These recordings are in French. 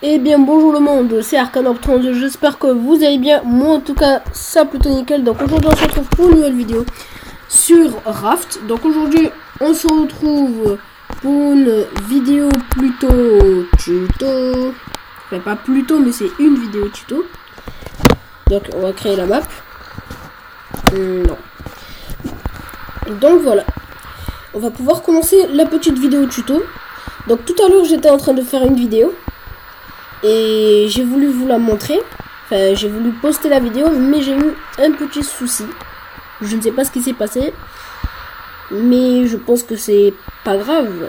Eh bien bonjour le monde, c'est Arcanob32, j'espère que vous allez bien, moi en tout cas ça plutôt nickel. Donc aujourd'hui on se retrouve pour une nouvelle vidéo sur Raft. Donc aujourd'hui on se retrouve pour une vidéo plutôt tuto, enfin pas plutôt mais c'est une vidéo tuto. Donc on va créer la map. Non. Donc voilà, on va pouvoir commencer la petite vidéo tuto. Donc tout à l'heure j'étais en train de faire une vidéo et j'ai voulu vous la montrer, enfin j'ai voulu poster la vidéo mais j'ai eu un petit souci. Je ne sais pas ce qui s'est passé mais je pense que c'est pas grave.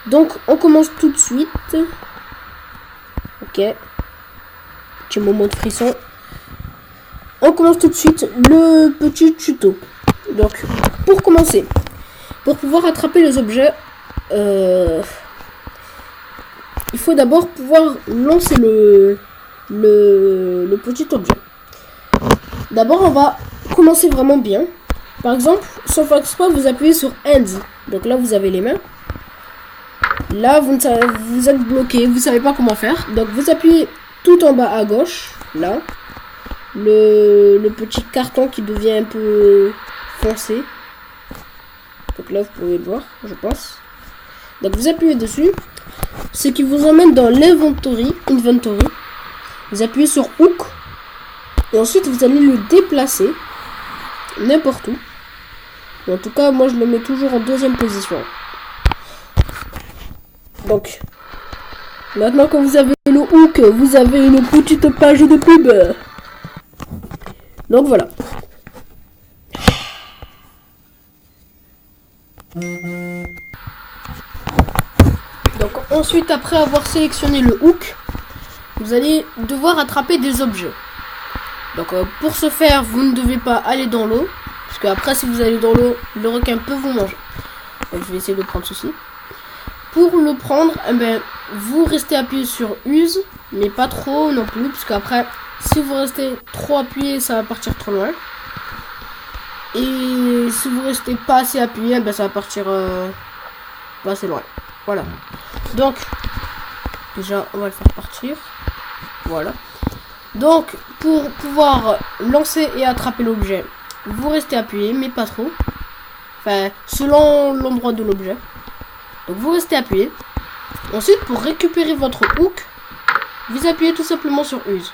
Donc on commence tout de suite. Ok, petit moment de frisson. On commence tout de suite le petit tuto. Donc pour commencer, pour pouvoir attraper les objets, il faut d'abord pouvoir lancer le petit objet. D'abord on va commencer vraiment bien. Par exemple, sans faire exprès, vous appuyez sur Hands. Donc là vous avez les mains. Là vous êtes bloqué, vous savez pas comment faire. Donc vous appuyez tout en bas à gauche, là. Le petit carton qui devient un peu foncé. Donc là vous pouvez le voir, je pense. Donc vous appuyez dessus, ce qui vous emmène dans l'inventory. Vous appuyez sur Hook et ensuite vous allez le déplacer n'importe où. Mais en tout cas moi je le mets toujours en deuxième position. Donc maintenant que vous avez le hook, vous avez une petite page de pub. Donc voilà. Donc ensuite, après avoir sélectionné le hook, vous allez devoir attraper des objets. Donc pour ce faire, vous ne devez pas aller dans l'eau, parce que après si vous allez dans l'eau, le requin peut vous manger. Donc je vais essayer de prendre ceci. Pour le prendre, eh ben, vous restez appuyé sur use, mais pas trop non plus, parce qu'après si vous restez trop appuyé, ça va partir trop loin. Et si vous restez pas assez appuyé, ben ça va partir pas assez loin. Voilà. Donc déjà on va le faire partir. Voilà. Donc pour pouvoir lancer et attraper l'objet, vous restez appuyé mais pas trop. Enfin selon l'endroit de l'objet. Donc vous restez appuyé. Ensuite pour récupérer votre hook, vous appuyez tout simplement sur use.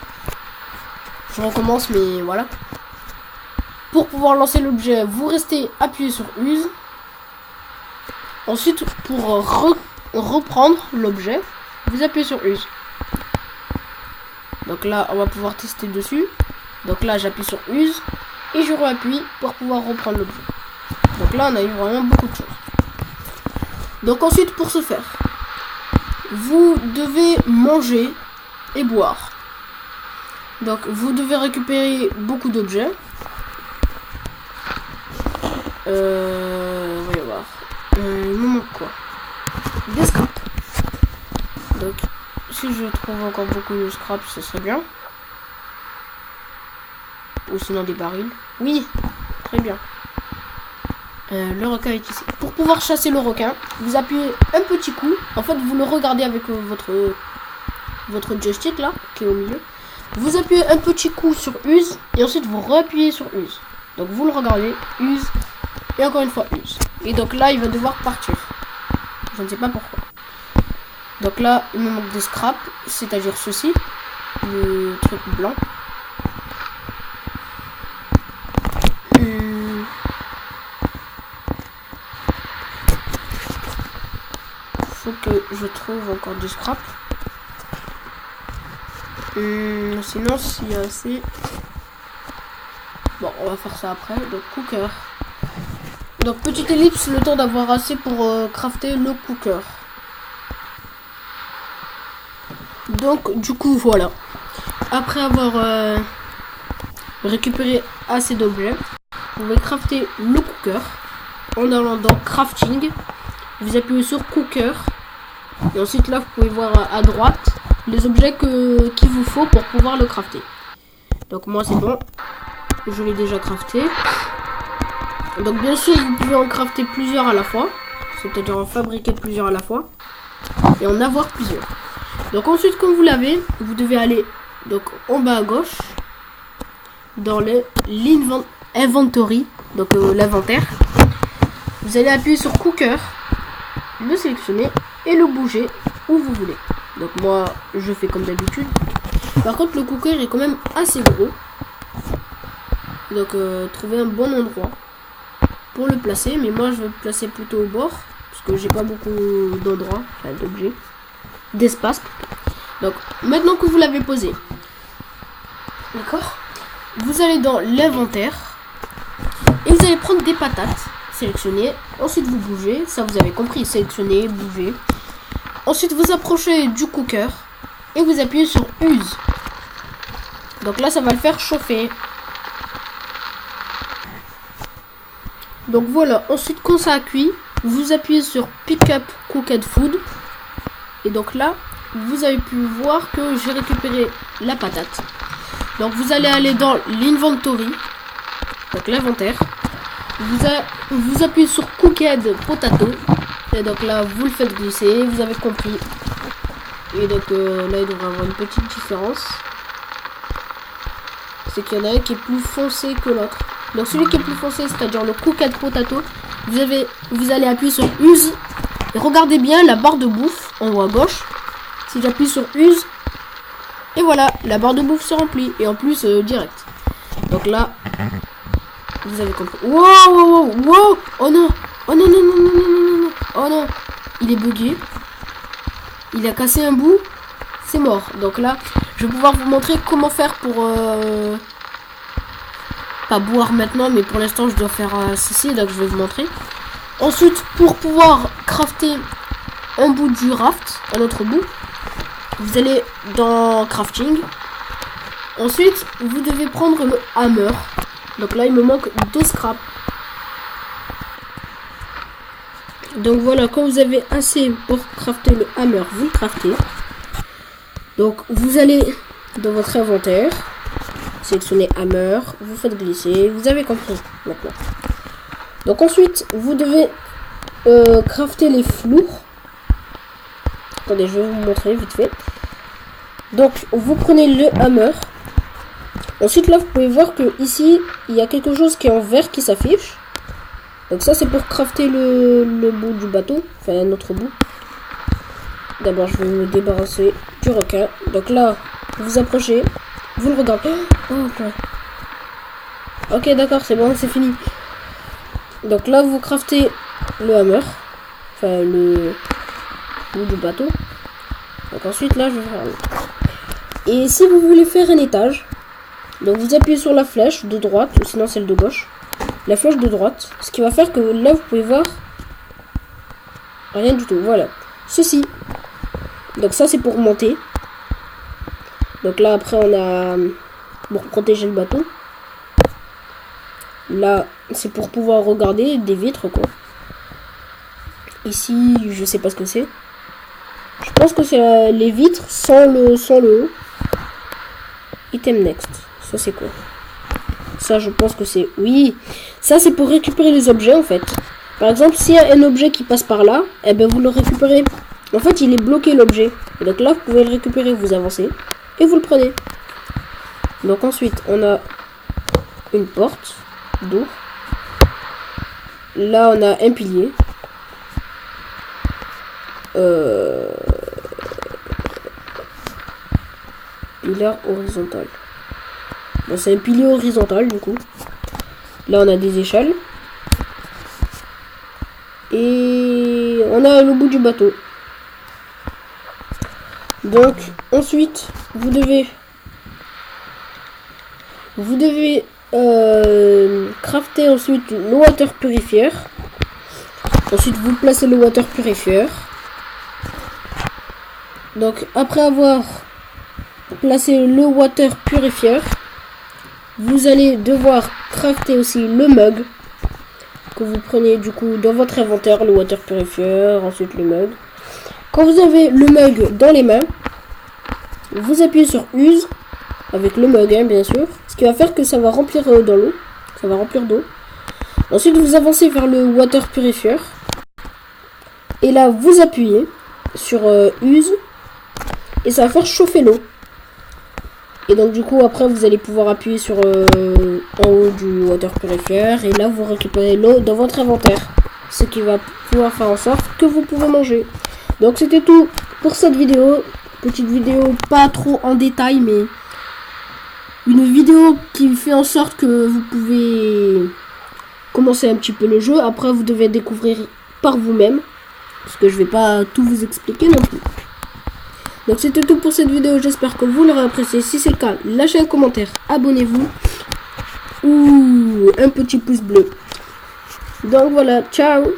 Je recommence mais voilà. Pour pouvoir lancer l'objet, vous restez appuyé sur use. Ensuite, pour reprendre l'objet, vous appuyez sur use. Donc là, on va pouvoir tester dessus. Donc là, j'appuie sur use et je réappuie pour pouvoir reprendre l'objet. Donc là, on a eu vraiment beaucoup de choses. Donc ensuite, pour ce faire, vous devez manger et boire. Donc vous devez récupérer beaucoup d'objets. Voyons voir. Il me manque quoi? Des scraps. Donc si je trouve encore beaucoup de scraps, ce serait bien. Ou sinon des barils. Oui, très bien. Le requin est ici. Pour pouvoir chasser le requin, vous appuyez un petit coup. En fait, vous le regardez avec votre joystick là, qui est au milieu. Vous appuyez un petit coup sur use et ensuite vous réappuyez sur use. Donc vous le regardez, use et encore une fois use. Et donc là il va devoir partir. Je ne sais pas pourquoi. Donc là il me manque des scraps, c'est-à-dire ceci, le truc blanc. Faut que je trouve encore du scrap. Sinon s'il y a assez. Bon, on va faire ça après. Donc cooker. Donc petite ellipse, le temps d'avoir assez pour crafter le cooker. Donc du coup voilà. Après avoir récupéré assez d'objets, vous pouvez crafter le cooker en allant dans crafting. Vous appuyez sur cooker et ensuite là vous pouvez voir à droite les objets qu'il vous faut pour pouvoir le crafter. Donc moi c'est bon, je l'ai déjà crafté. Donc bien sûr vous pouvez en crafter plusieurs à la fois, c'est-à-dire en fabriquer plusieurs à la fois et en avoir plusieurs. Donc ensuite, quand vous l'avez, vous devez aller donc en bas à gauche dans l'inventory, donc l'inventaire. Vous allez appuyer sur cooker, le sélectionner et le bouger où vous voulez. Donc moi, je fais comme d'habitude. Par contre, le cooker est quand même assez gros. Donc trouver un bon endroit pour le placer. Mais moi, je vais le placer plutôt au bord parce que j'ai pas beaucoup d'endroits, enfin d'objets, d'espace. Donc maintenant que vous l'avez posé, d'accord, vous allez dans l'inventaire et vous allez prendre des patates, sélectionner, ensuite vous bougez, ça vous avez compris, sélectionner, bouger. Ensuite vous approchez du cooker et vous appuyez sur use. Donc là ça va le faire chauffer. Donc voilà, ensuite quand ça a cuit, vous appuyez sur pick up cooked food. Et donc là, vous avez pu voir que j'ai récupéré la patate. Donc vous allez aller dans l'inventory, donc l'inventaire. Vous appuyez sur cooked potato. Et donc là, vous le faites glisser, vous avez compris. Et donc là, il devrait y avoir une petite différence. C'est qu'il y en a un qui est plus foncé que l'autre. Donc celui qui est plus foncé, c'est-à-dire le cooked potato, vous allez appuyer sur use. Et regardez bien la barre de bouffe en haut à gauche. Si j'appuie sur use, et voilà, la barre de bouffe se remplit. Et en plus, direct. Donc là, vous avez compris. Wow, wow, wow, wow. Oh non. Oh non, non, non, non, non, non, non. Oh non. Il est bugué. Il a cassé un bout. C'est mort. Donc là, je vais pouvoir vous montrer comment faire pour... pas boire maintenant, mais pour l'instant, je dois faire ceci. Donc je vais vous montrer. Ensuite, pour pouvoir crafter un bout du raft, un autre bout, vous allez dans crafting. Ensuite, vous devez prendre le hammer. Donc là, il me manque 2 scraps. Donc voilà, quand vous avez assez pour crafter le hammer, vous le craftez. Donc vous allez dans votre inventaire, sélectionnez hammer, vous faites glisser, vous avez compris maintenant. Donc ensuite, vous devez crafter les flours. Attendez, je vais vous montrer vite fait. Donc, vous prenez le hammer. Ensuite, là, vous pouvez voir que ici, il y a quelque chose qui est en vert qui s'affiche. Donc ça, c'est pour crafter le bout du bateau. Enfin, un autre bout. D'abord, je vais me débarrasser du requin. Donc là, vous approchez. Vous le regardez. Oh, okay. Ok, d'accord, c'est bon, c'est fini. Donc là, vous craftez le hammer. Enfin, le bout du bateau. Donc ensuite, là, je vais faire... Et si vous voulez faire un étage, donc vous appuyez sur la flèche de droite, ou sinon celle de gauche. La flèche de droite. Ce qui va faire que là, vous pouvez voir rien du tout. Voilà. Ceci. Donc ça, c'est pour monter. Donc là, après, on a... pour protéger le bateau. Là, c'est pour pouvoir regarder des vitres, quoi. Ici, je sais pas ce que c'est. Je pense que c'est les vitres sans le haut. Item next. Ça, c'est quoi? Ça, je pense que c'est... Oui. Ça, c'est pour récupérer les objets, en fait. Par exemple, s'il y a un objet qui passe par là, eh ben, vous le récupérez. En fait, il est bloqué, l'objet. Et donc là, vous pouvez le récupérer, vous avancez. Et vous le prenez. Donc ensuite, on a une porte d'eau. Là, on a un pilier. Pilar horizontal. Bon, c'est un pilier horizontal, du coup. Là, on a des échelles. Et on a le bout du bateau. Donc, ensuite, vous devez crafter ensuite le water purifier. Ensuite, vous placez le water purifier. Donc, après avoir placé le water purifier, vous allez devoir crafter aussi le mug que vous prenez du coup dans votre inventaire, le water purifier, ensuite le mug. Quand vous avez le mug dans les mains, vous appuyez sur use avec le mug, hein, bien sûr, ce qui va faire que ça va remplir dans l'eau, ça va remplir d'eau. Ensuite, vous avancez vers le water purifier et là vous appuyez sur use et ça va faire chauffer l'eau. Et donc du coup après vous allez pouvoir appuyer sur en haut du water purifier et là vous récupérez l'eau dans votre inventaire. Ce qui va pouvoir faire en sorte que vous pouvez manger. Donc c'était tout pour cette vidéo. Petite vidéo pas trop en détail mais une vidéo qui fait en sorte que vous pouvez commencer un petit peu le jeu. Après vous devez découvrir par vous-même. Parce que je vais pas tout vous expliquer non plus. Donc c'était tout pour cette vidéo, j'espère que vous l'aurez apprécié. Si c'est le cas, lâchez un commentaire, abonnez-vous ou un petit pouce bleu. Donc voilà, ciao.